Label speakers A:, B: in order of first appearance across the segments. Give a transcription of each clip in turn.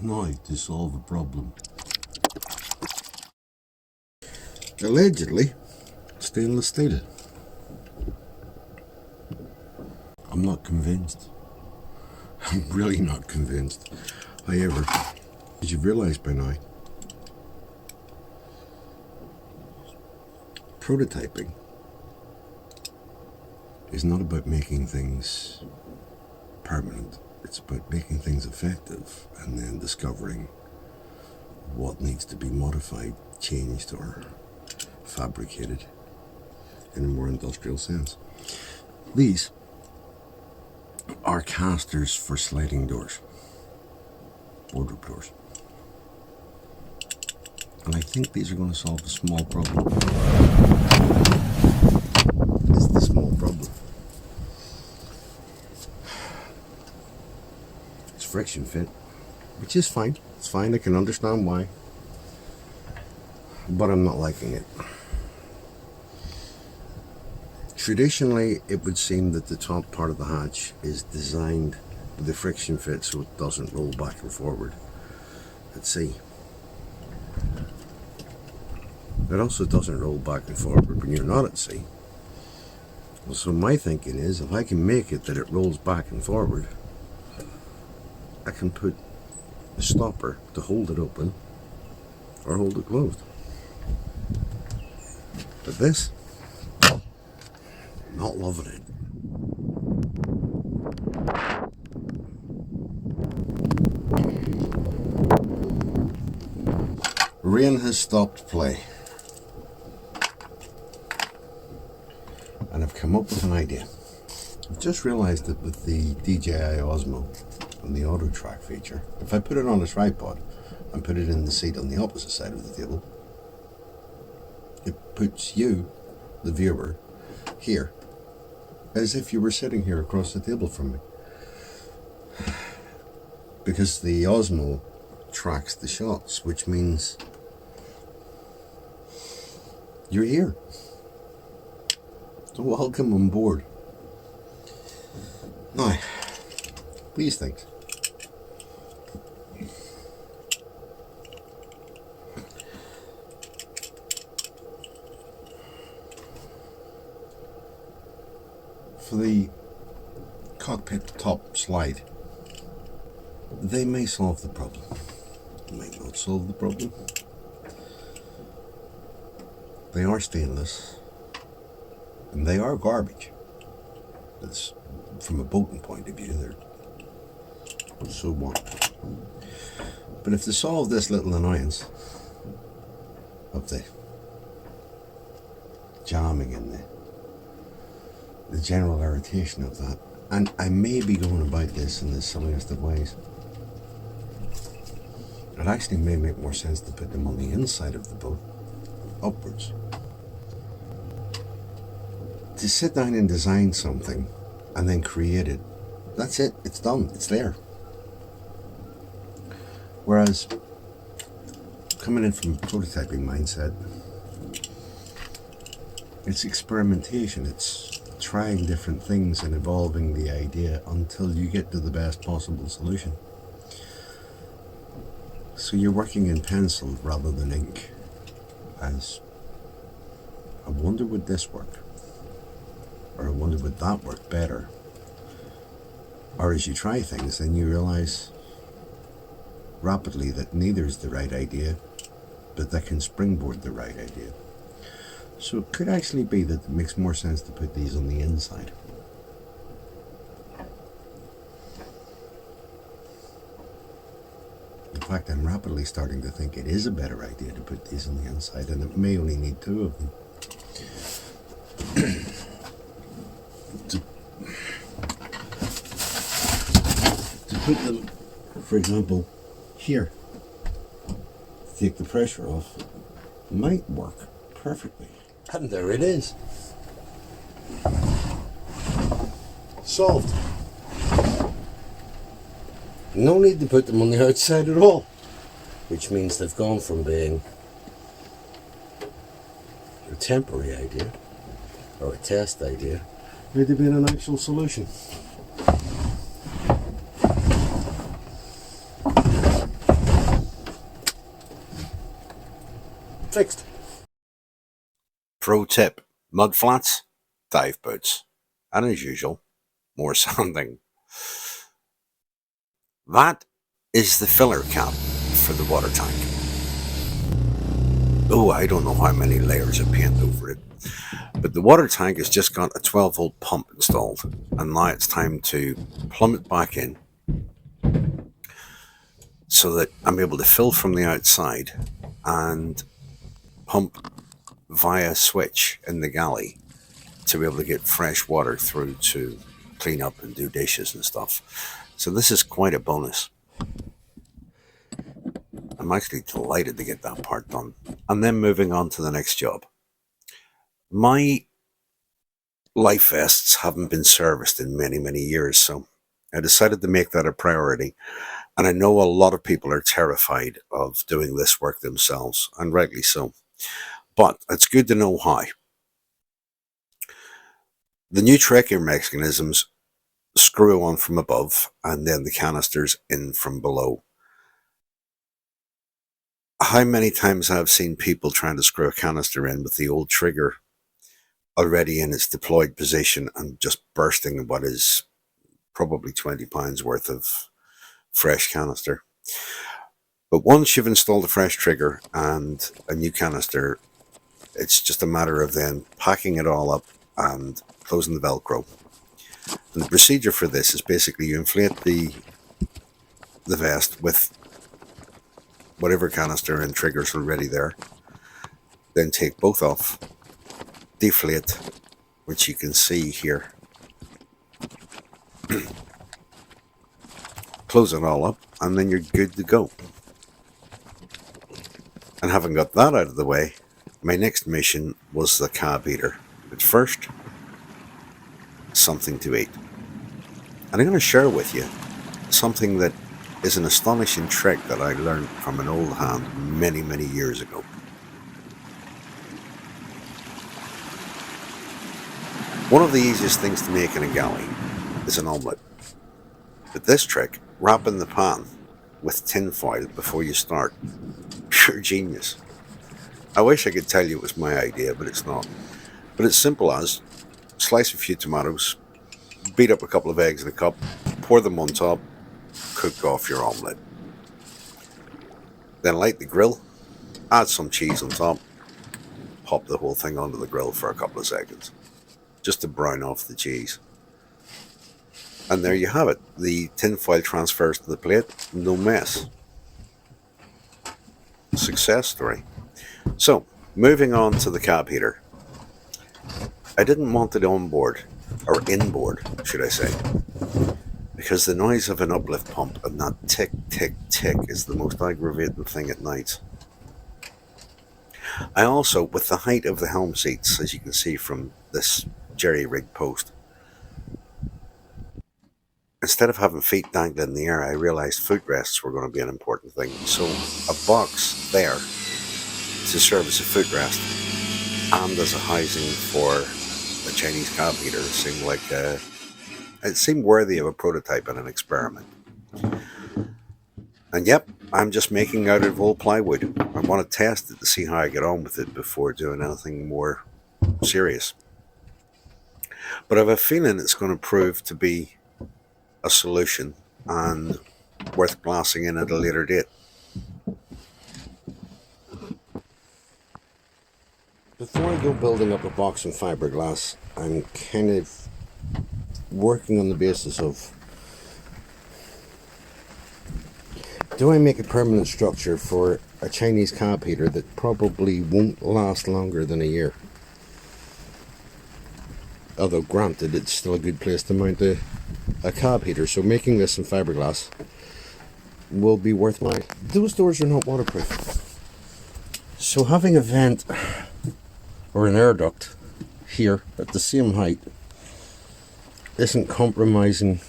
A: Now to solve a problem. Allegedly stainless steel. I'm not convinced. I'm really not convinced. However, as you've realised by now, prototyping is not about making things permanent. It's about making things effective and then discovering what needs to be modified, changed, or fabricated in a more industrial sense. These are casters for sliding doors, wardrobe doors. And I think these are going to solve a small problem. This is the small problem. It's friction fit, which is fine. It's fine, I can understand why. But I'm not liking it. Traditionally, it would seem that the top part of the hatch is designed with the friction fit so it doesn't roll back and forward at sea. It also doesn't roll back and forward when you're not at sea. So my thinking is, if I can make it that it rolls back and forward, I can put a stopper to hold it open or hold it closed. But this, not loving it. Rain has stopped play. And I've come up with an idea. I've just realised that with the DJI Osmo and the auto track feature, if I put it on a tripod and put it in the seat on the opposite side of the table, it puts you, the viewer, here, as if you were sitting here across the table from me. Because the Osmo tracks the shots, which means you're here. So welcome on board. Now, these things. For the cockpit top slide, they may solve the problem. They might not solve the problem. They are stainless. And they are garbage. That's, from a boating point of view, they're so what. But if they solve this little annoyance of the jamming and the general irritation of that, and I may be going about this in the silliest of ways, it actually may make more sense to put them on the inside of the boat, upwards. To sit down and design something and then create it, that's it, it's done, it's there. Whereas, coming in from a prototyping mindset, it's experimentation, it's trying different things and evolving the idea until you get to the best possible solution. So you're working in pencil rather than ink, as I wonder would this work? Or I wonder would that work better? Or as you try things, then you realise rapidly that neither is the right idea, but that can springboard the right idea. So it could actually be that it makes more sense to put these on the inside. In fact, I'm rapidly starting to think it is a better idea to put these on the inside, and it may only need two of them. to put them, for example, here, to take the pressure off, might work perfectly. And there it is. Solved. No need to put them on the outside at all, which means they've gone from being a temporary idea or a test idea to being an actual solution. Fixed.
B: Pro tip, mud flats, dive boots. And as usual, more sanding. That is the filler cap for the water tank. Oh, I don't know how many layers of paint over it. But the water tank has just got a 12-volt pump installed. And now it's time to plumb it back in so that I'm able to fill from the outside and pump via switch in the galley to be able to get fresh water through to clean up and do dishes and stuff. So this is quite a bonus. I'm actually delighted to get that part done. And then moving on to the next job. My life vests haven't been serviced in many, many years, so I decided to make that a priority. And I know a lot of people are terrified of doing this work themselves, and rightly so. But it's good to know how. The new tracking mechanisms screw on from above, and then the canisters in from below. How many times I've seen people trying to screw a canister in with the old trigger already in its deployed position and just bursting what is probably 20 pounds worth of fresh canister. But once you've installed a fresh trigger and a new canister, it's just a matter of then packing it all up and closing the Velcro. And the procedure for this is basically you inflate the vest with whatever canister and triggers already there, then take both off, deflate, which you can see here, close it all up, and then you're good to go. And having got that out of the way, my next mission was the cab heater. But first, something to eat. And I'm going to share with you something that is an astonishing trick that I learned from an old hand many, many years ago. One of the easiest things to make in a galley is an omelette. But this trick, wrapping the pan with tin foil before you start, pure genius. I wish I could tell you it was my idea, but it's not. But it's simple as slice a few tomatoes, beat up a couple of eggs in a cup, pour them on top, cook off your omelette. Then light the grill, add some cheese on top, pop the whole thing onto the grill for a couple of seconds, just to brown off the cheese. And there you have it. The tin foil transfers to the plate, no mess. Success story. So, moving on to the cab heater. I didn't want it on board, or inboard, should I say, because the noise of an uplift pump and that tick, tick, tick is the most aggravating thing at night. I also, with the height of the helm seats, as you can see from this jerry-rigged post, instead of having feet dangling in the air, I realised footrests were going to be an important thing. So a box there to serve as a footrest and as a housing for a Chinese cab heater seemed like it seemed worthy of a prototype and an experiment. And yep, I'm just making out of old plywood. I want to test it to see how I get on with it before doing anything more serious. But I have a feeling it's going to prove to be a solution and worth glassing in at a later date. Before I go building up a box in fiberglass, I'm kind of working on the basis of, do I make a permanent structure for a Chinese cab heater that probably won't last longer than a year? Although granted, it's still a good place to mount a cab heater, so making this in fiberglass will be worthwhile. Those doors are not waterproof, so having a vent or an air duct here at the same height isn't compromising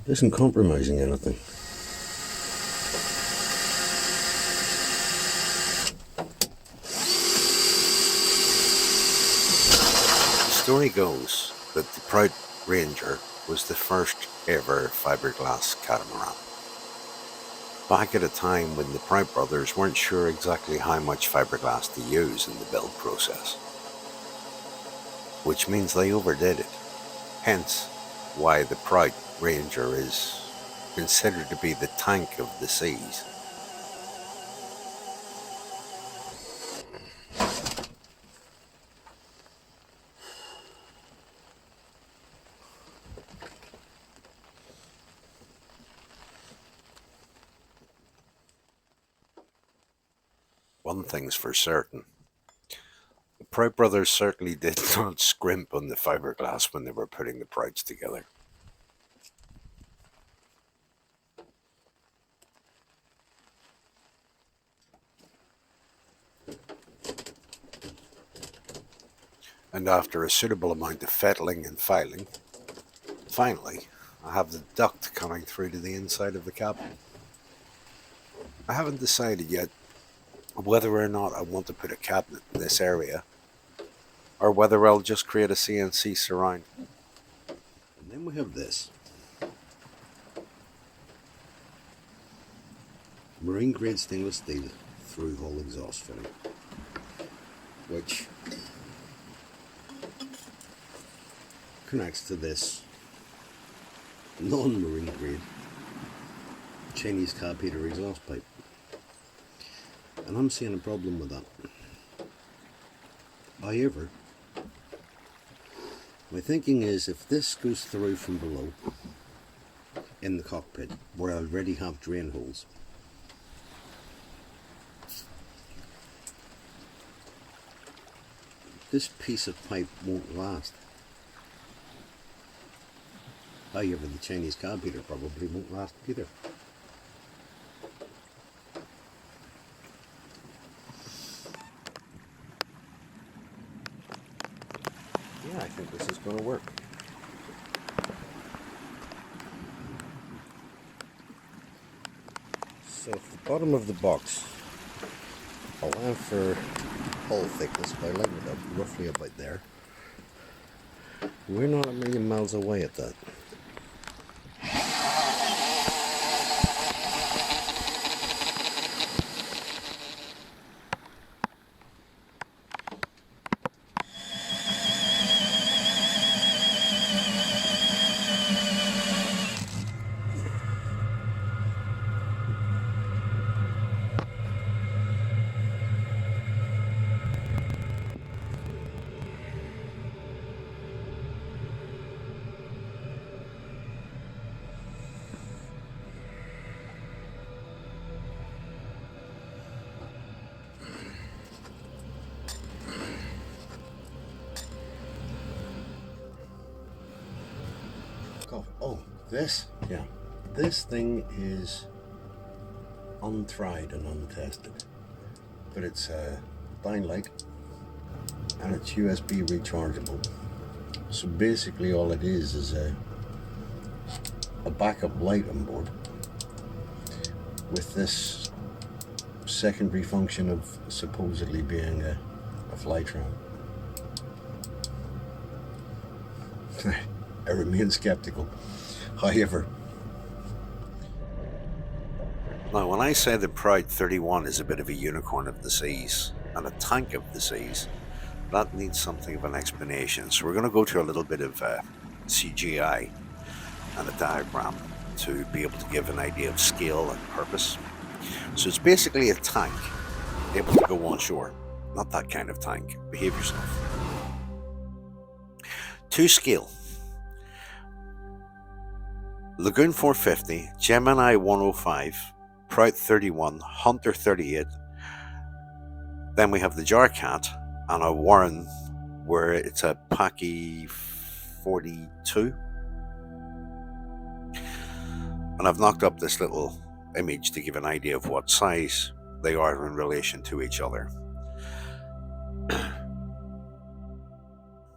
B: anything. The story goes that the Prout Ranger was the first ever fiberglass catamaran. back at a time when the Prout brothers weren't sure exactly how much fiberglass to use in the build process, which means they overdid it. Hence, why the Prout Ranger is considered to be the tank of the seas. One thing's for certain. The Prout brothers certainly did not scrimp on the fiberglass when they were putting the Prouts together. And after a suitable amount of fettling and filing, finally, I have the duct coming through to the inside of the cabin. I haven't decided yet whether or not I want to put a cabinet in this area, or whether I'll just create a CNC surround.
A: And then we have this. Marine grade stainless steel through hole exhaust fitting, which connects to this non-marine grade Chinese cab heater exhaust pipe. And I'm seeing a problem with that. However, my thinking is if this goes through from below in the cockpit where I already have drain holes, this piece of pipe won't last. However, the Chinese cab heater probably won't last either. Yeah, I think this is going to work. So if the bottom of the box allow for hull thickness by letting it up roughly about there, we're not a million miles away at that. Oh, this? Yeah. This thing is untried and untested. But it's a downlight and it's USB rechargeable. So basically all it is a backup light on board with this secondary function of supposedly being a flytrap. I remain skeptical. However,
B: now when I say the Prout 31 is a bit of a unicorn of the seas and a tank of the seas, that needs something of an explanation. So we're going to go to a little bit of CGI and a diagram to be able to give an idea of scale and purpose. So it's basically a tank able to go on shore. Not that kind of tank. Behave yourself. To scale: Lagoon 450, Gemini 105, Prout 31, Hunter 38. Then we have the Jar Cat and a Warren where it's a Packy 42. And I've knocked up this little image to give an idea of what size they are in relation to each other.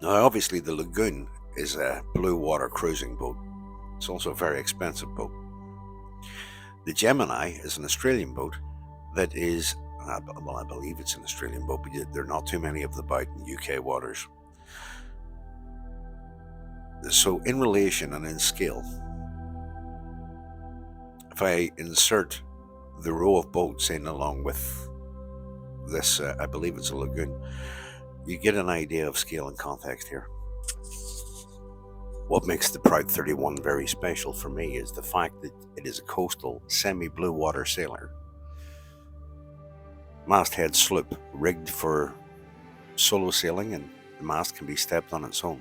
B: Now obviously the Lagoon is a blue water cruising boat. It's also a very expensive boat. The Gemini is an Australian boat that is, well, I believe it's an Australian boat, but there are not too many of them about in UK waters. So in relation and in scale, if I insert the row of boats in along with this, I believe it's a lagoon, you get an idea of scale and context here. What makes the Prout 31 very special for me is the fact that it is a coastal, semi-blue water sailor. Masthead sloop rigged for solo sailing, and the mast can be stepped on its own.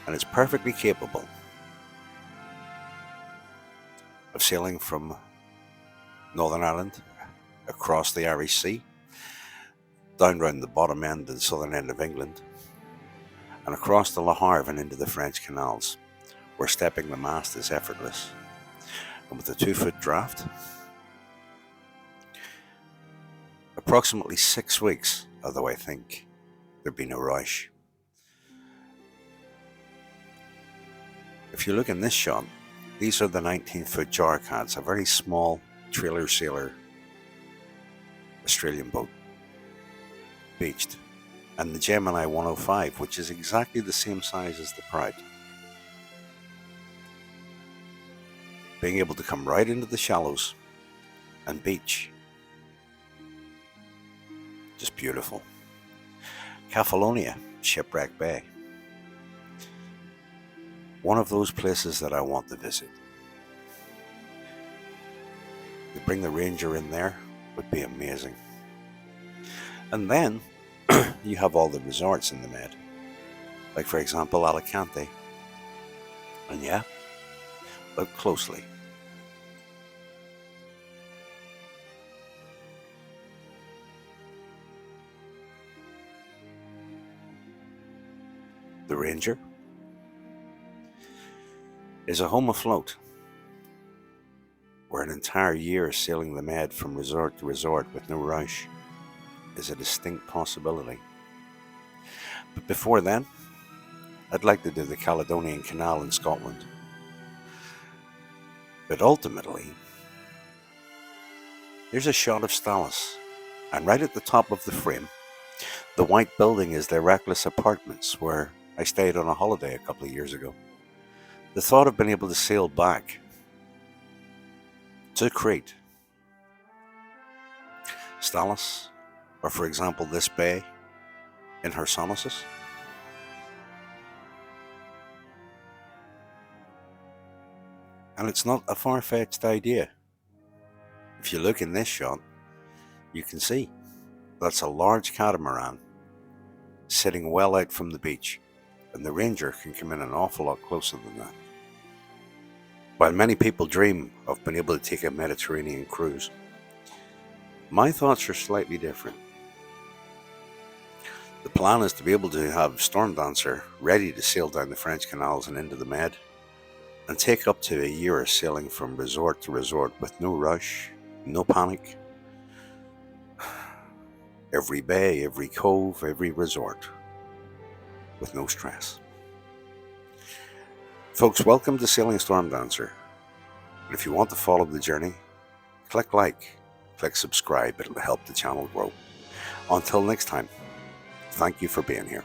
B: And it's perfectly capable of sailing from Northern Ireland across the Irish Sea, down round the bottom end and southern end of England, and across the Le Havre and into the French Canals, where stepping the mast is effortless. And with a 2-foot draft, approximately 6 weeks, although I think there'd be no rush. If you look in this shot, these are the 19-foot jar cats, a very small trailer sailor Australian boat, beached, and the Gemini 105, which is exactly the same size as the Prout. Being able to come right into the shallows and beach. Just beautiful. Cephalonia, Shipwreck Bay. One of those places that I want to visit. To bring the Ranger in there would be amazing. And then you have all the resorts in the Med, like for example Alicante. And yeah, look closely. The Ranger is a home afloat, where an entire year sailing the Med from resort to resort with no rush is a distinct possibility. But before then, I'd like to do the Caledonian Canal in Scotland. But ultimately, here's a shot of Stallis, and right at the top of the frame, the white building is their Reckless Apartments, where I stayed on a holiday a couple of years ago. The thought of being able to sail back to Crete, Stallis, or for example this bay in Chersonesus, and it's not a far-fetched idea. If you look in this shot, you can see that's a large catamaran sitting well out from the beach, and the Ranger can come in an awful lot closer than that. While many people dream of being able to take a Mediterranean cruise, my thoughts are slightly different. The plan is to be able to have StormDancer ready to sail down the French canals and into the Med, and take up to a year of sailing from resort to resort with no rush, no panic. Every bay, every cove, every resort, with no stress. Folks, welcome to Sailing StormDancer. And if you want to follow the journey, click like, click subscribe, it'll help the channel grow. Until next time, thank you for being here.